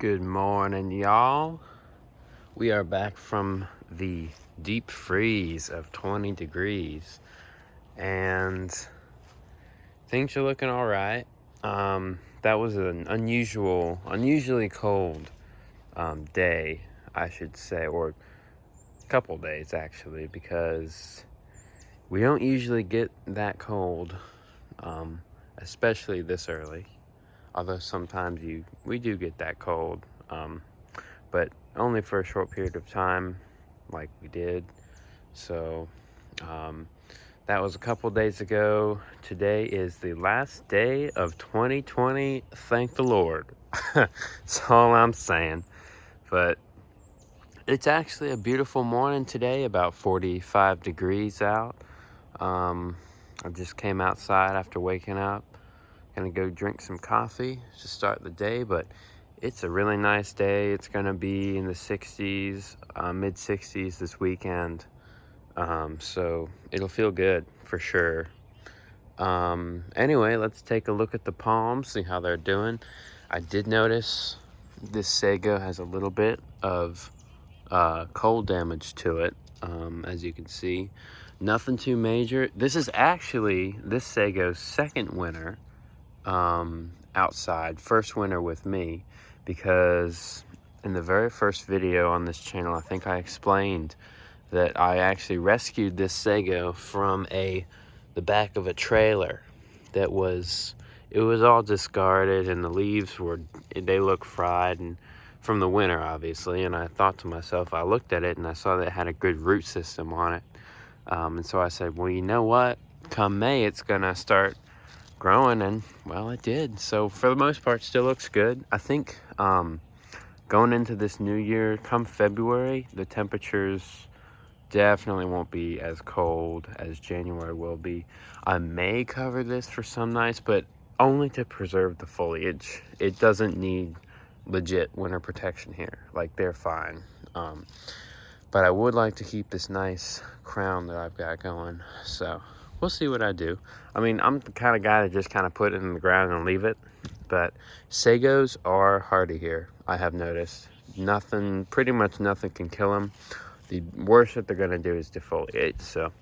Good morning, y'all. We are back from the deep freeze of 20 degrees, and things are looking all right. That was an unusually cold day, I should say, or couple days actually, because we don't usually get that cold, especially this early. Although sometimes we do get that cold, but only for a short period of time, like we did. So that was a couple days ago. Today is the last day of 2020. Thank the Lord. That's all I'm saying. But it's actually a beautiful morning today, about 45 degrees out. I just came outside after waking up. Gonna go drink some coffee to start the day, but it's a really nice day. It's gonna be in the 60s, mid 60s this weekend. So it'll feel good for sure. Anyway, let's take a look at the palms, see how they're doing. I did notice this sago has a little bit of cold damage to it, as you can see. Nothing too major. This is actually this sago's second winter outside, first winter with me, because in the very first video on this channel, I think I explained that I actually rescued this sago from the back of a trailer that was all discarded, and the leaves they look fried and from the winter, obviously. And I thought to myself, I looked at it and I saw that it had a good root system on it, and so I said, well, you know what, come May it's gonna start growing, and well, it did. So for the most part, still looks good. I think going into this new year, come February, the temperatures definitely won't be as cold as January will be. I may cover this for some nights, but only to preserve the foliage. It doesn't need legit winter protection here. Like, they're fine. But I would like to keep this nice crown that I've got going. So we'll see what I do. I mean, I'm the kind of guy that just kind of put it in the ground and leave it. But sagos are hardy here, I have noticed. Pretty much nothing can kill them. The worst that they're going to do is defoliate. So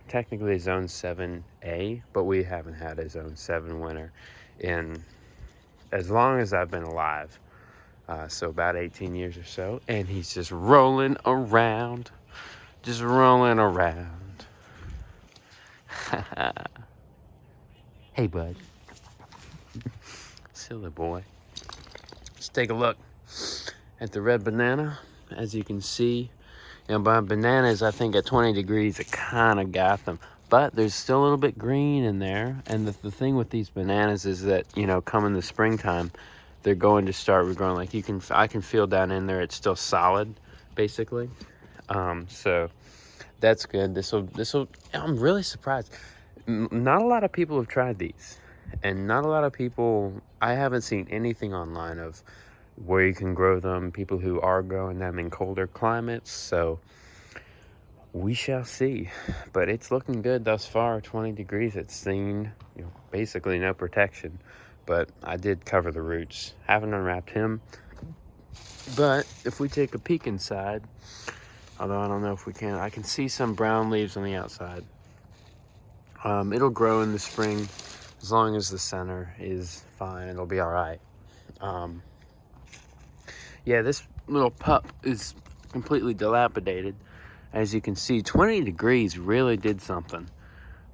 technically zone 7A, but we haven't had a zone 7 winter in as long as I've been alive. So about 18 years or so. And he's just rolling around. Just rolling around. Hey, bud. Silly boy. Let's take a look at the red banana. As you can see, by bananas, I think at 20 degrees, it kind of got them. But there's still a little bit green in there. And the thing with these bananas is that, come in the springtime, they're going to start regrowing. Like, I can feel down in there, it's still solid, basically. So that's good. This'll. I'm really surprised. Not a lot of people have tried these, and not a lot of people. I haven't seen anything online of where you can grow them. People who are growing them in colder climates. So we shall see. But it's looking good thus far. 20 degrees. It's seen basically no protection. But I did cover the roots. Haven't unwrapped him. But if we take a peek inside, although I don't know if we can, I can see some brown leaves on the outside. It'll grow in the spring as long as the center is fine. It'll be all right. Yeah, this little pup is completely dilapidated. As you can see, 20 degrees really did something.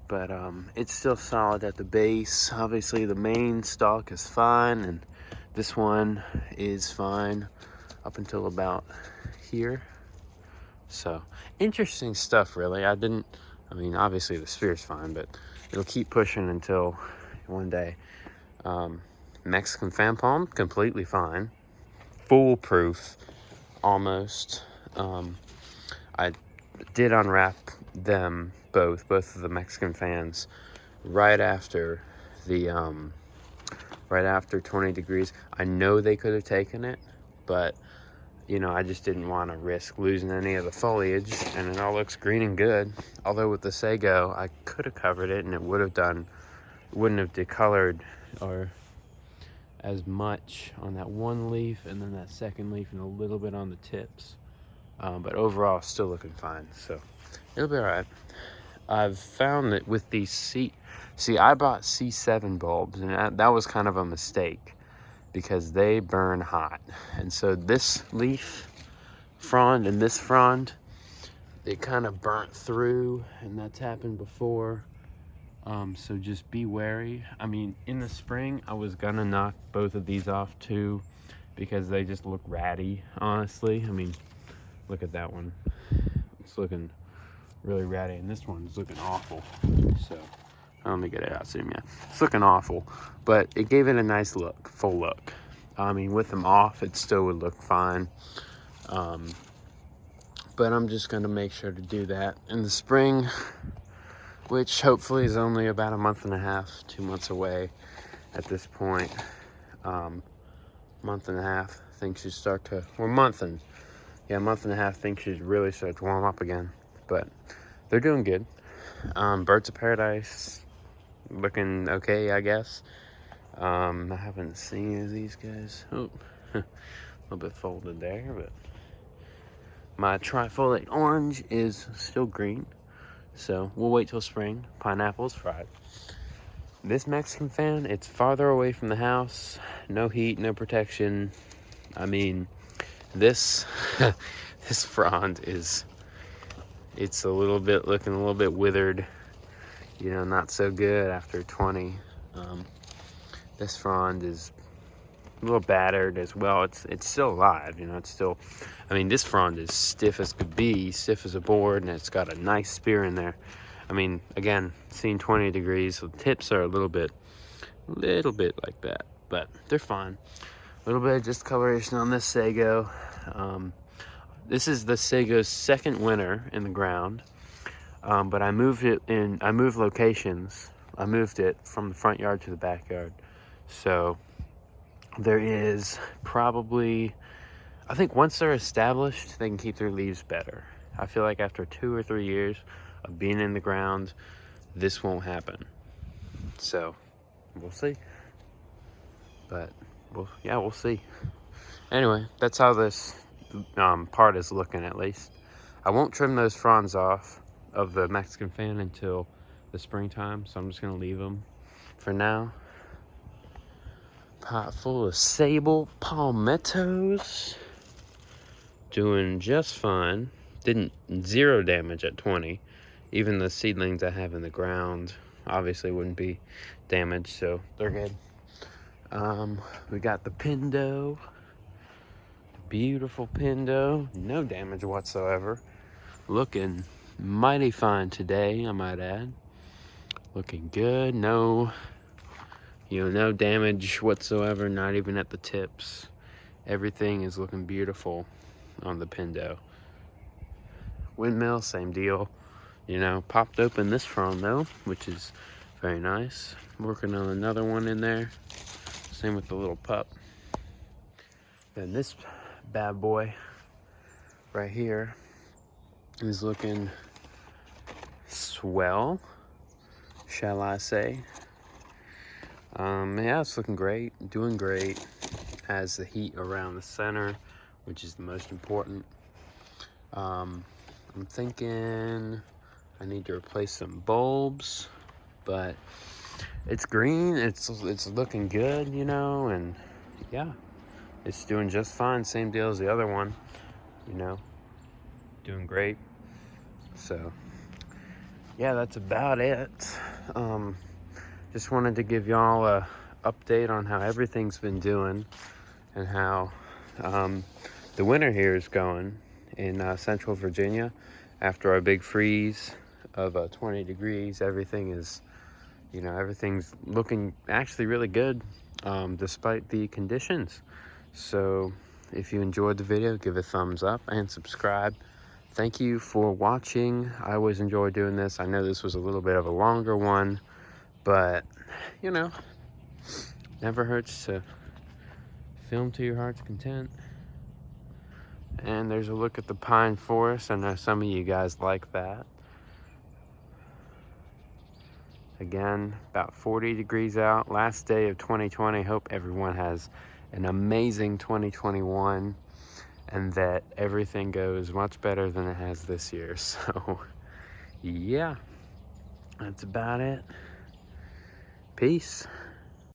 But it's still solid at the base. Obviously, the main stalk is fine, and this one is fine up until about here. So, interesting stuff, really. Obviously the spear's fine, but it'll keep pushing until one day. Mexican fan palm, completely fine. Foolproof, almost. I did unwrap them both of the Mexican fans right after 20 degrees. I know they could have taken it, but I just didn't want to risk losing any of the foliage, and it all looks green and good. Although with the sago, I could have covered it and it wouldn't have decolored or as much on that one leaf, and then that second leaf, and a little bit on the tips. But overall, still looking fine, so it'll be all right. I've found that with these see, I bought C7 bulbs, and that was kind of a mistake because they burn hot. And so this leaf frond and this frond, they kind of burnt through, and that's happened before. So just be wary. I mean, in the spring, I was gonna knock both of these off too, because they just look ratty, honestly. I mean, look at that one. It's looking really ratty, and this one's looking awful. So, let me get it out soon, yeah. It's looking awful, but it gave it a nice look, full look. I mean, with them off, it still would look fine. But I'm just gonna make sure to do that in the spring, which hopefully is only about a month and a half, 2 months away at this point. Month and a half, things should start to, or month and a half, things should really start to warm up again. But they're doing good. Birds of Paradise, looking okay, I guess. I haven't seen any of these guys. Oh, a little bit folded there, but my trifoliate orange is still green. So we'll wait till spring. Pineapple's fried. This Mexican fan, it's farther away from the house. No heat, no protection. I mean, this this frond is, it's looking a little bit withered. You know, not so good after 20. This frond is a little battered as well. It's still alive, you know, it's still, I mean, this frond is stiff as could be, stiff as a board, and it's got a nice spear in there. I mean, again, seeing 20 degrees, so the tips are a little bit like that, but they're fine. A little bit of discoloration on this sago. This is the sago's second winter in the ground, but I moved locations. I moved it from the front yard to the backyard. So there is probably, I think once they're established, they can keep their leaves better. I feel like after 2 or 3 years of being in the ground, this won't happen. So we'll see. But we'll see. Anyway, that's how this part is looking, at least. I won't trim those fronds off of the Mexican fan until the springtime, so I'm just gonna leave them for now. Pot full of sable palmettos, doing just fine. Didn't zero damage at 20. Even the seedlings I have in the ground obviously wouldn't be damaged, so they're good. We got the Pindo, beautiful Pindo, no damage whatsoever. Looking mighty fine today, I might add. Looking good, no damage whatsoever, not even at the tips. Everything is looking beautiful on the Pindo. Windmill, same deal. You know, popped open this frond though, which is very nice. Working on another one in there. Same with the little pup. Then this bad boy right here is looking swell, shall I say. Yeah, it's looking great, doing great. Has the heat around the center, which is the most important. I'm thinking I need to replace some bulbs, but it's green, it's looking good, you know, and yeah, it's doing just fine. Same deal as the other one, you know, doing great. So yeah, that's about it. Just wanted to give y'all a update on how everything's been doing and how the winter here is going in Central Virginia. After our big freeze of 20 degrees, everything's looking actually really good despite the conditions. So if you enjoyed the video, give a thumbs up and subscribe. Thank you for watching. I always enjoy doing this. I know this was a little bit of a longer one, but you know, never hurts to film to your heart's content. And there's a look at the pine forest. I know some of you guys like that. Again, about 40 degrees out. Last day of 2020. Hope everyone has an amazing 2021 and that everything goes much better than it has this year. So, yeah, that's about it. Peace.